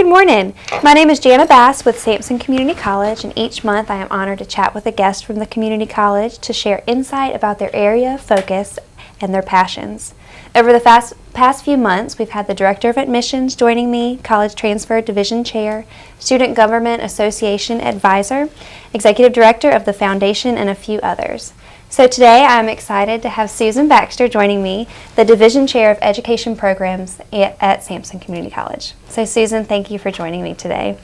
Good morning. My name is Janna with Sampson Community College, and each month I am honored to chat with a guest from the community college to share insight about their area, focus, and their passions. Over the past few months, we've had the Director of Admissions joining me, College Transfer Division Chair, Student Government Association Advisor, Executive Director of the Foundation, and a few others. So today I'm excited to have Susan Baxter joining me, the Division Chair of Education Programs at Sampson Community College. So Susan, thank you for joining me today.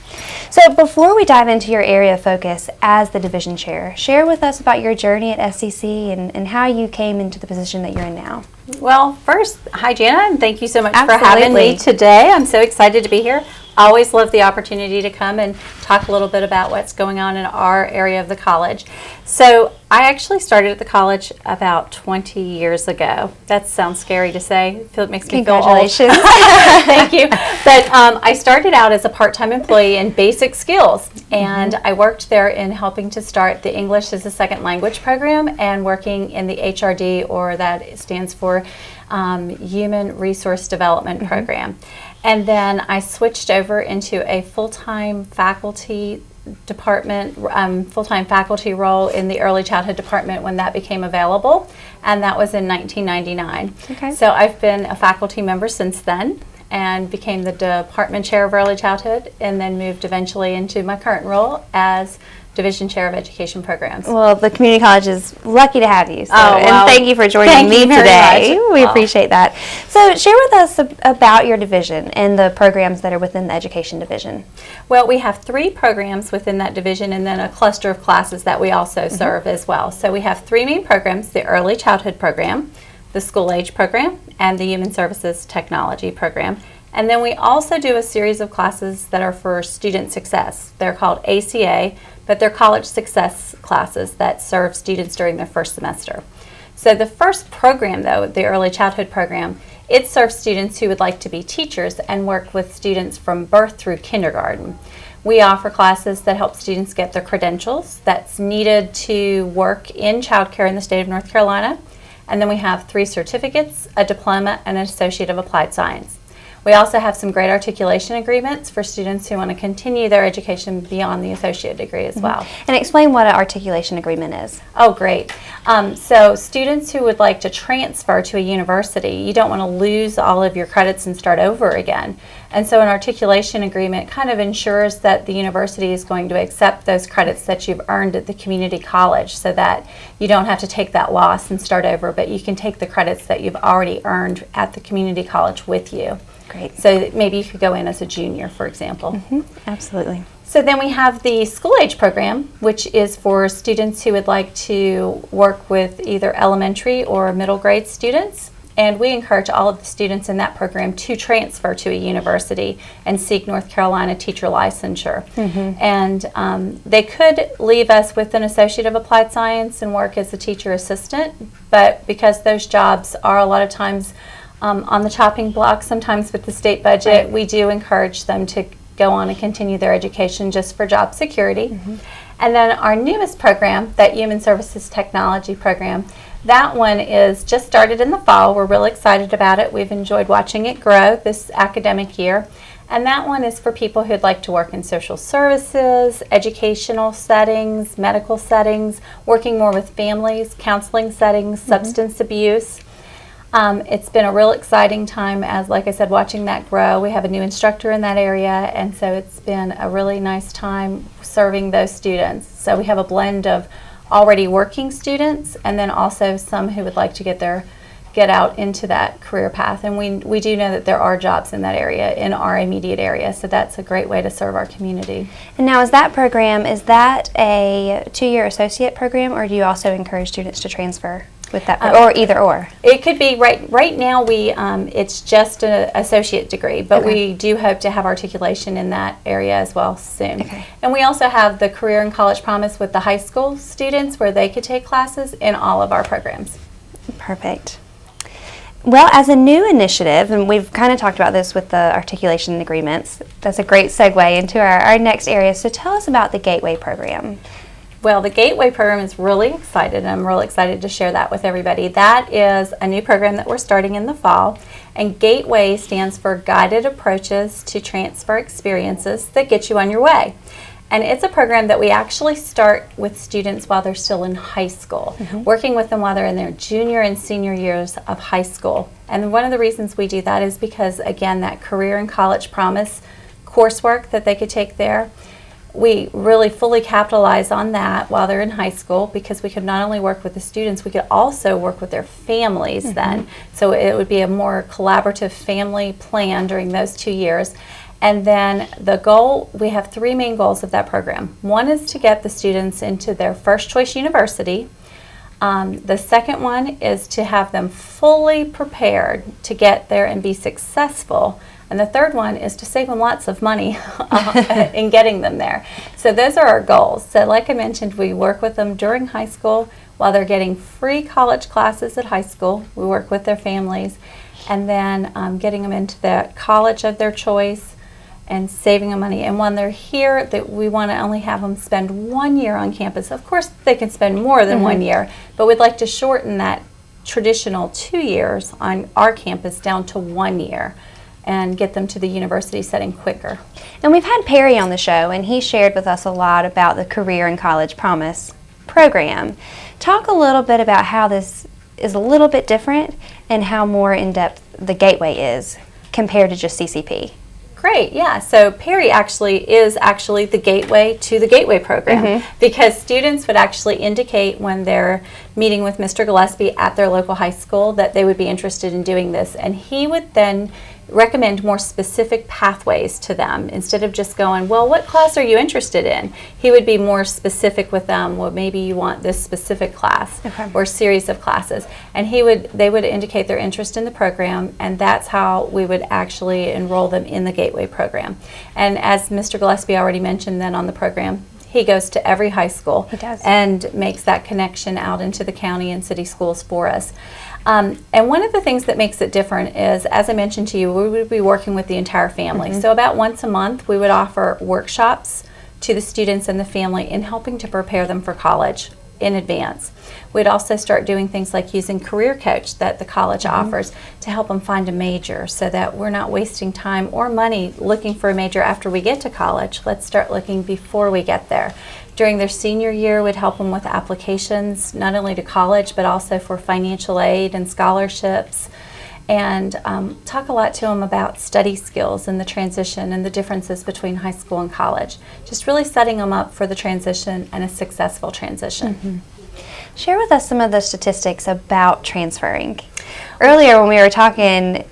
So before we dive into your area of focus as the Division Chair, share with us about your journey at SCC and how you came into the position that you're in now. Well, first, hi Janna, and thank you so much Absolutely. for having me today. I'm so excited to be here. I always love the opportunity to come and talk a little bit about what's going on in our area of the college. So I actually started at the college about 20 years ago. That sounds scary to say. It makes me feel old. Congratulations. Thank you. But I started out as a part-time employee in basic skills, and I worked there in helping to start the English as a Second Language program and working in the HRD, or that stands for Human Resource Development Program. And then I switched over into a full-time faculty department, full-time faculty role in the early childhood department when that became available, and that was in 1999. Okay. So I've been a faculty member since then and became the department chair of early childhood, and then moved eventually into my current role as Division Chair of Education Programs. Well, the community college is lucky to have you. So, well, and thank you for joining me today. We Well, appreciate that. So share with us about your division and the programs that are within the education division. Well, we have 3 programs within that division, and then a cluster of classes that we also serve as well. So we have 3 main programs: the early childhood program, the school age program, and the human services technology program. And then we also do a series of classes that are for student success. They're called ACA, but they're college success classes that serve students during their first semester. So the first program, though, the early childhood program, it serves students who would like to be teachers and work with students from birth through kindergarten. We offer classes that help students get their credentials that's needed to work in childcare in the state of North Carolina. And then we have 3 certificates, a diploma, and an associate of applied science. We also have some great articulation agreements for students who want to continue their education beyond the associate degree as well. And explain what an articulation agreement is. Oh, great. So students who would like to transfer to a university, you don't want to lose all of your credits and start over again. And so an articulation agreement kind of ensures that the university is going to accept those credits that you've earned at the community college, so that you don't have to take that loss and start over, but you can take the credits that you've already earned at the community college with you. Great. So maybe you could go in as a junior, for example. Absolutely. So then we have the school age program, which is for students who would like to work with either elementary or middle grade students. And we encourage all of the students in that program to transfer to a university and seek North Carolina teacher licensure. And they could leave us with an associate of applied science and work as a teacher assistant, but because those jobs are a lot of times on the chopping block, sometimes with the state budget, we do encourage them to go on and continue their education just for job security. And then our newest program, that Human Services Technology program, that one is just started in the fall. We're really excited about it. We've enjoyed watching it grow this academic year. And that one is for people who'd like to work in social services, educational settings, medical settings, working more with families, counseling settings, substance abuse. It's been a real exciting time, as like I said, watching that grow. We have a new instructor in that area, and so it's been a really nice time serving those students. So we have a blend of already working students, and then also some who would like to get out into that career path. And we do know that there are jobs in that area, in our immediate area, so that's a great way to serve our community. And now, is that a 2-year associate program, or do you also encourage students to transfer with that, or either or? It could be right now. It's just an associate degree, but we do hope to have articulation in that area as well soon. And we also have the Career and College Promise with the high school students, where they could take classes in all of our programs. Perfect. Well, as a new initiative, and we've kind of talked about this with the articulation agreements, that's a great segue into our next area. So tell us about the Gateway program. Well, the Gateway program is really excited, and I'm really excited to share that with everybody. That is a new program that we're starting in the fall, and Gateway stands for Guided Approaches to Transfer Experiences that Get You on Your Way. And it's a program that we actually start with students while they're still in high school, working with them while they're in their junior and senior years of high school. And one of the reasons we do that is because, again, that career and college promise coursework that they could take there, we really fully capitalize on that while they're in high school, because we could not only work with the students, we could also work with their families then. So it would be a more collaborative family plan during those 2 years. And then the goal, we have 3 main goals of that program. One is to get the students into their first choice university. The second one is to have them fully prepared to get there and be successful. And the third one is to save them lots of money in getting them there. So those are our goals. So like I mentioned, we work with them during high school while they're getting free college classes at high school. We work with their families, and then getting them into the college of their choice and saving them money. And when they're here, that we want to only have them spend 1 year on campus. Of course, they can spend more than 1 year, but we'd like to shorten that traditional 2 years on our campus down to 1 year and get them to the university setting quicker. And we've had Perry on the show, and he shared with us a lot about the Career and College Promise program. Talk a little bit about how this is a little bit different and how more in-depth the Gateway is compared to just CCP. Great, yeah. So Perry is actually the gateway to the Gateway program, because students would actually indicate when they're meeting with Mr. Gillespie at their local high school that they would be interested in doing this, and he would then recommend more specific pathways to them instead of just going, well, what class are you interested in? He would be more specific with them. Well, maybe you want this specific class or series of classes, and they would indicate their interest in the program, and that's how we would actually enroll them in the Gateway program. And as Mr. Gillespie already mentioned, then on the program, he goes to every high school and makes that connection out into the county and city schools for us. And one of the things that makes it different is, as I mentioned to you, we would be working with the entire family. So about once a month, we would offer workshops to the students and the family in helping to prepare them for college in advance. We'd also start doing things like using Career Coach that the college offers to help them find a major, so that we're not wasting time or money looking for a major after we get to college. Let's start looking before we get there. During their senior year, we'd help them with applications, not only to college, but also for financial aid and scholarships, and talk a lot to them about study skills and the transition and the differences between high school and college. Just really setting them up for the transition and a successful transition. Share with us some of the statistics about transferring. Earlier when we were talking,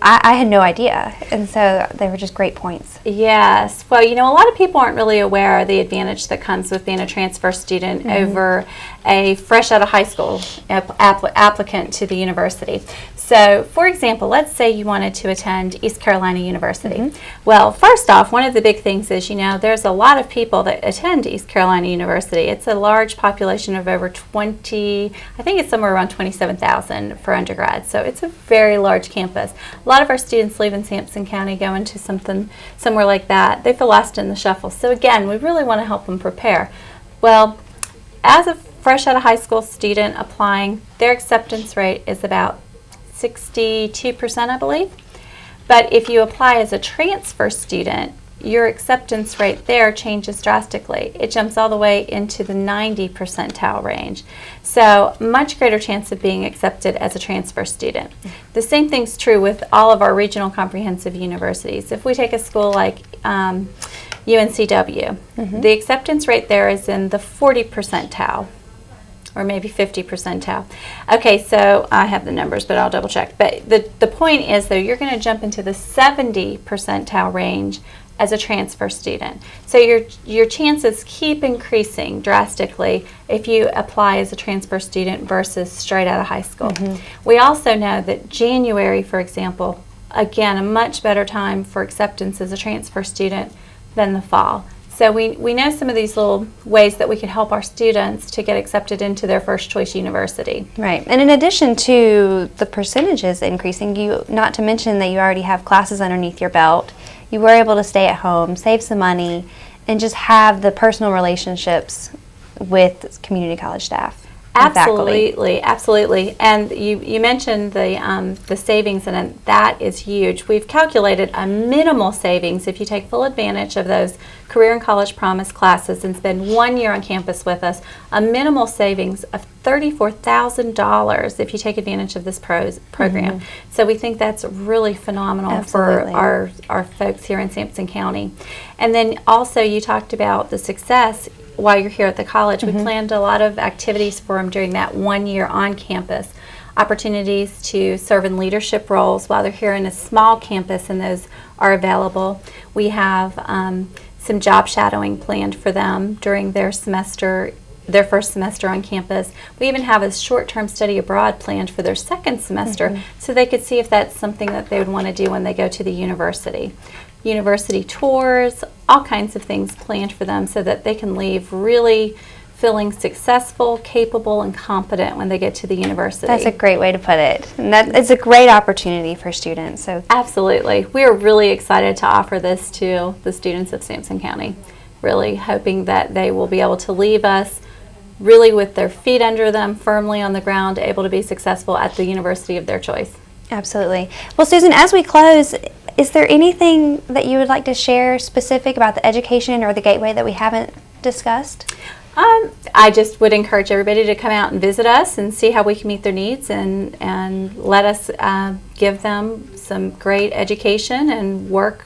I had no idea, and so they were just great points. Yes. Well, you know, a lot of people aren't really aware of the advantage that comes with being a transfer student over a fresh out of high school applicant to the university. So, for example, let's say you wanted to attend East Carolina University. Well, first off, one of the big things is, you know, there's a lot of people that attend East Carolina University. It's a large population of over 20, I think it's somewhere around 27,000 for undergrad. So it's a very large campus. A lot of our students leave in Sampson County, go into somewhere like that. They feel lost in the shuffle. So again, we really want to help them prepare. Well, as a fresh out of high school student applying, their acceptance rate is about 62%, I believe. But if you apply as a transfer student, your acceptance rate there changes drastically. It jumps all the way into the 90 percentile range. So much greater chance of being accepted as a transfer student. The same thing's true with all of our regional comprehensive universities. If we take a school like UNCW, the acceptance rate there is in the 40 percentile. Or maybe 50 percentile. Okay, so I have the numbers, but I'll double check. But the point is, though, you're going to jump into the 70 percentile range as a transfer student. So your chances keep increasing drastically if you apply as a transfer student versus straight out of high school. We also know that January, for example, again, a much better time for acceptance as a transfer student than the fall. So we know some of these little ways that we could help our students to get accepted into their first choice university. Right. And in addition to the percentages increasing, not to mention that you already have classes underneath your belt, you were able to stay at home, save some money, and just have the personal relationships with community college staff and faculty. Absolutely. And you mentioned the savings, and that is huge. We've calculated a minimal savings if you take full advantage of those Career and College Promise classes and spend 1 year on campus with us, a minimal savings of $34,000 if you take advantage of this program. So we think that's really phenomenal for our folks here in Sampson County. And then also you talked about the success while you're here at the college. We planned a lot of activities for them during that 1 year on campus. Opportunities to serve in leadership roles while they're here in a small campus, and those are available. We have some job shadowing planned for them during their first semester on campus. We even have a short-term study abroad planned for their second semester, so they could see if that's something that they would want to do when they go to the university. University tours, all kinds of things planned for them so that they can leave really feeling successful, capable, and competent when they get to the university. That's a great way to put it. And that is a great opportunity for students. So absolutely. We are really excited to offer this to the students of Sampson County. Really hoping that they will be able to leave us really with their feet under them, firmly on the ground, able to be successful at the university of their choice. Absolutely. Well, Susan, as we close, is there anything that you would like to share specific about the education or the Gateway that we haven't discussed? I just would encourage everybody to come out and visit us and see how we can meet their needs, and let us give them some great education and work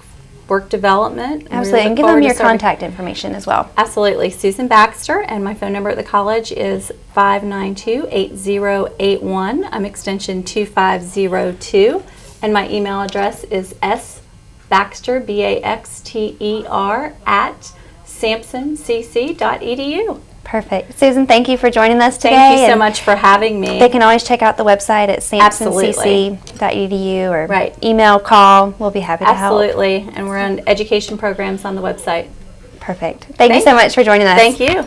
development. Absolutely, and give them your contact information as well. Absolutely. Susan Baxter, and my phone number at the college is 592-8081. I'm extension 2502, and my email address is sbaxter, BAXTER, at sampsoncc.edu. Perfect. Susan, thank you for joining us today. Thank you so much for having me. They can always check out the website at sampsoncc.edu or email, call. We'll be happy to help. Absolutely. And we're on education programs on the website. Perfect. Thank you so much for joining us. Thank you.